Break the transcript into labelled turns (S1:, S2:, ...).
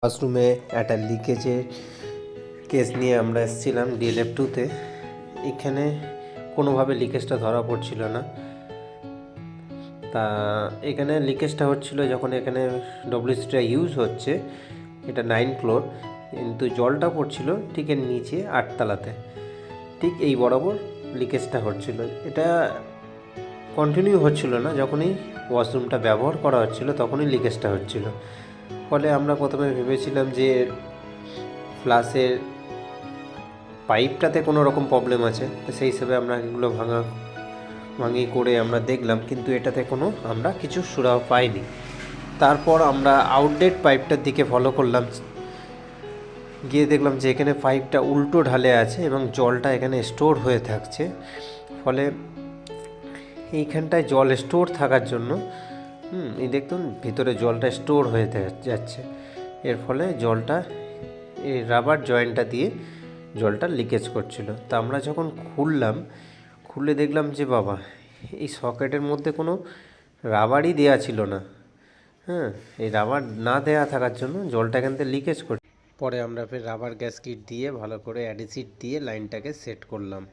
S1: ওয়াশরুমে একটা লিকেজের কেস নিয়ে আমরা এসেছিলাম DLF2-তে। এখানে কোনোভাবে লিকেজটা ধরা পড়ছিল না। তা এখানে লিকেজটা হচ্ছিল যখন এখানে WC-টা ইউজ হচ্ছে, এটা 9 ফ্লোর, কিন্তু জলটা পড়ছিল ঠিক এর নিচে 8 তলাতে, ঠিক এই বরাবর লিকেজটা হচ্ছিল। এটা কন্টিনিউ হচ্ছিল না, যখনই ওয়াশরুমটা ব্যবহার করা হচ্ছিল তখনই লিকেজটা হচ্ছিল। ফলে আমরা প্রথমে ভেবেছিলাম যে ফ্লাশের পাইপটাতে কোনো রকম প্রবলেম আছে, তো সেই হিসেবে আমরা এগুলো ভাঙি করে আমরা দেখলাম, কিন্তু এটাতে কোনো আমরা কিছু সুরাহা পাইনি। তারপর আমরা আউটলেট পাইপটার দিকে ফলো করলাম, গিয়ে দেখলাম যে এখানে পাইপটা উল্টো ঢালে আছে এবং জলটা এখানে স্টোর হয়ে থাকছে। ফলে এইখানটায় জল স্টোর থাকার জন্য এই দেখুন ভিতরে জলটা স্টোর হয়ে যাচ্ছে। এর ফলে জলটা এই রাবার জয়েন্টটা দিয়ে জলটা লিকেজ করছিল। তা আমরা যখন খুলে দেখলাম যে বাবা, এই সকেটের মধ্যে কোনো রাবারই দেওয়া ছিল না। এই রাবার না দেওয়া থাকার জন্য জলটা এখান থেকে লিকেজ করছে। পরে আমরা ফের রাবার গ্যাসকিট দিয়ে ভালো করে অ্যাডিসিড দিয়ে লাইনটাকে সেট করলাম।